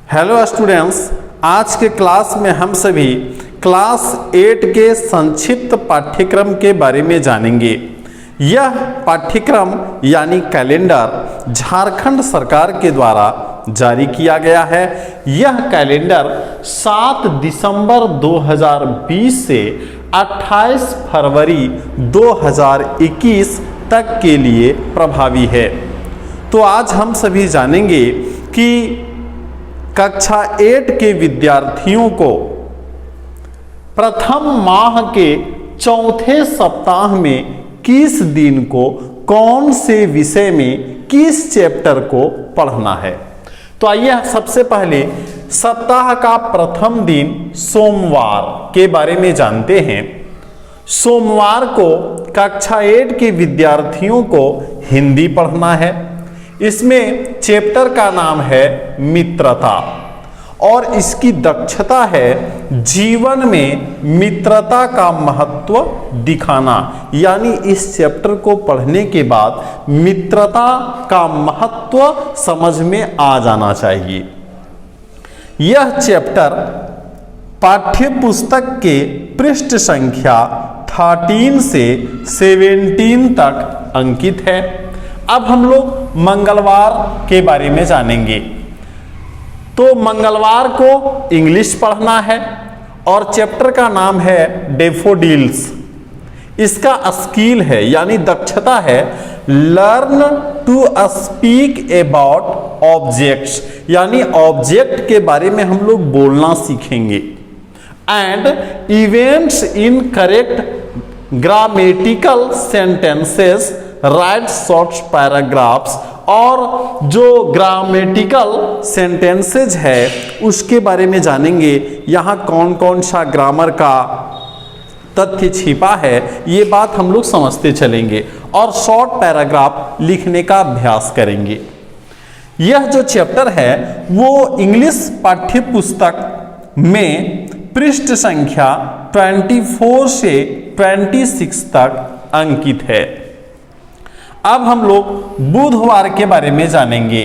Hello students, आज के class में हम सभी क्लास 8 के संक्षिप्त पाठ्यक्रम के बारे में जानेंगे। यह पाठ्यक्रम यानी कैलेंडर झारखंड सरकार के द्वारा जारी किया गया है। यह कैलेंडर 7 दिसंबर 2020 से 28 फरवरी 2021 तक के लिए प्रभावी है। तो आज हम सभी जानेंगे कि कक्षा 8 के विद्यार्थियों को प्रथम माह के चौथे सप्ताह में किस दिन को कौन से विषय में किस चैप्टर को पढ़ना है। तो आइए सबसे पहले सप्ताह का प्रथम दिन सोमवार के बारे में जानते हैं। सोमवार को कक्षा 8 के विद्यार्थियों को हिंदी पढ़ना है। इसमें चैप्टर का नाम है मित्रता और इसकी दक्षता है जीवन में मित्रता का महत्व दिखाना, यानी इस चैप्टर को पढ़ने के बाद मित्रता का महत्व समझ में आ जाना चाहिए। यह चैप्टर पाठ्य पुस्तक के पृष्ठ संख्या 13 से 17 तक अंकित है। अब हम लोग मंगलवार के बारे में जानेंगे। तो मंगलवार को इंग्लिश पढ़ना है और चैप्टर का नाम है डैफोडिल्स। इसका स्किल है यानी दक्षता है learn to speak about objects, यानी ऑब्जेक्ट के बारे में हम लोग बोलना सीखेंगे। And events in correct grammatical sentences, write short paragraphs, और जो ग्रामेटिकल सेंटेंसेज है उसके बारे में जानेंगे। यहाँ कौन कौन सा ग्रामर का तथ्य छिपा है ये बात हम लोग समझते चलेंगे और शॉर्ट पैराग्राफ लिखने का अभ्यास करेंगे। यह जो चैप्टर है वो इंग्लिश पाठ्य पुस्तक में पृष्ठ संख्या 24 से 26 तक अंकित है। अब हम लोग बुधवार के बारे में जानेंगे।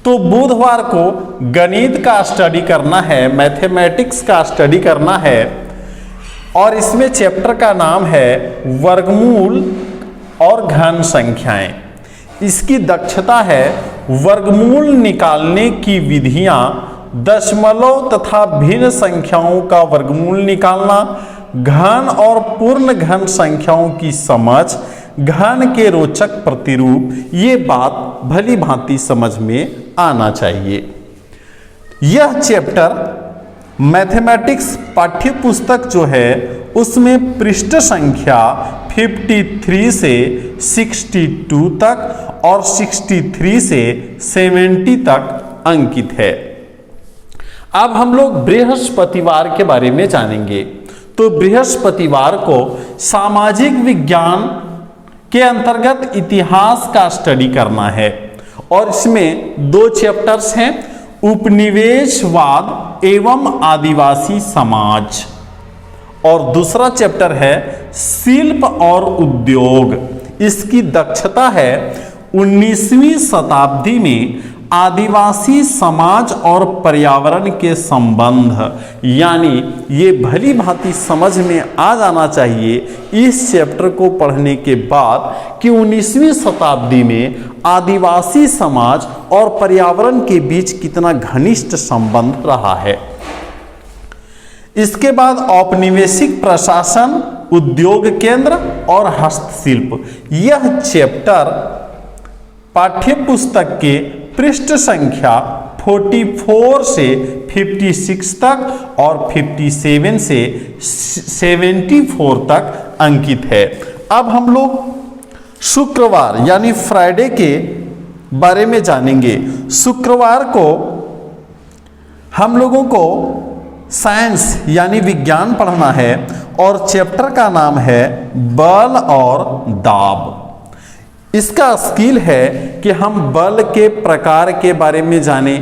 तो बुधवार को गणित का स्टडी करना है, मैथमेटिक्स का स्टडी करना है और इसमें चैप्टर का नाम है वर्गमूल और घन संख्याएं। इसकी दक्षता है वर्गमूल निकालने की विधियां, दशमलव तथा भिन्न संख्याओं का वर्गमूल निकालना, घन और पूर्ण घन संख्याओं की समझ, घन के रोचक प्रतिरूप, ये बात भली भांति समझ में आना चाहिए। यह चैप्टर मैथमेटिक्स पाठ्य पुस्तक जो है उसमें पृष्ठ संख्या 53 से 62 तक और 63 से 70 तक अंकित है। अब हम लोग बृहस्पतिवार के बारे में जानेंगे। तो बृहस्पतिवार को सामाजिक विज्ञान के अंतर्गत इतिहास का स्टडी करना है और इसमें 2 चैप्टर्स हैं, उपनिवेशवाद एवं आदिवासी समाज, और दूसरा चैप्टर है शिल्प और उद्योग। इसकी दक्षता है 19वीं शताब्दी में आदिवासी समाज और पर्यावरण के संबंध, यानी ये भली भांति समझ में आ जाना चाहिए इस चैप्टर को पढ़ने के बाद कि 19वीं शताब्दी में आदिवासी समाज और पर्यावरण के बीच कितना घनिष्ठ संबंध रहा है। इसके बाद औपनिवेशिक प्रशासन, उद्योग केंद्र और हस्तशिल्प। यह चैप्टर पाठ्य पुस्तक के पृष्ठ संख्या 44 से 56 तक और 57 से 74 तक अंकित है। अब हम लोग शुक्रवार यानी फ्राइडे के बारे में जानेंगे। शुक्रवार को हम लोगों को साइंस यानी विज्ञान पढ़ना है और चैप्टर का नाम है बल और दाब। इसका स्किल है कि हम बल के प्रकार के बारे में जाने,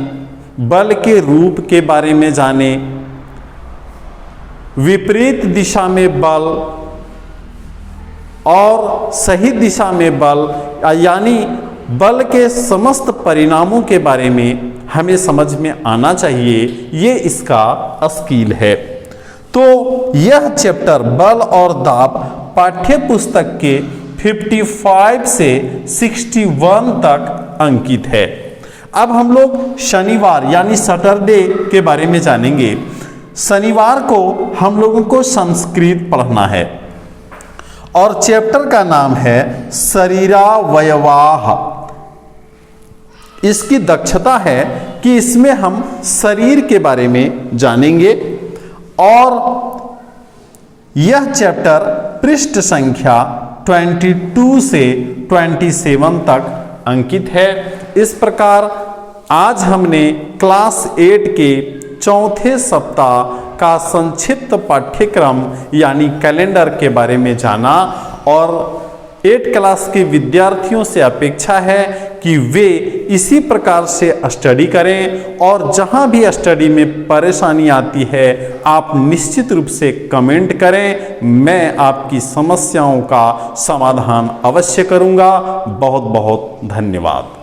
बल के रूप के बारे में जाने, विपरीत दिशा में बल और सही दिशा में बल, यानी बल के समस्त परिणामों के बारे में हमें समझ में आना चाहिए, ये इसका स्किल है। तो यह चैप्टर बल और दाब पाठ्य पुस्तक के 55 से 61 तक अंकित है। अब हम लोग शनिवार यानी सैटरडे के बारे में जानेंगे। शनिवार को हम लोगों को संस्कृत पढ़ना है और चैप्टर का नाम है शरीरावयवाः। इसकी दक्षता है कि इसमें हम शरीर के बारे में जानेंगे और यह चैप्टर पृष्ठ संख्या 22 से 27 तक अंकित है। इस प्रकार आज हमने क्लास 8 के चौथे सप्ताह का संक्षिप्त पाठ्यक्रम यानी कैलेंडर के बारे में जाना और 8 क्लास के विद्यार्थियों से अपेक्षा है कि वे इसी प्रकार से स्टडी करें और जहां भी स्टडी में परेशानी आती है आप निश्चित रूप से कमेंट करें, मैं आपकी समस्याओं का समाधान अवश्य करूंगा। बहुत बहुत धन्यवाद।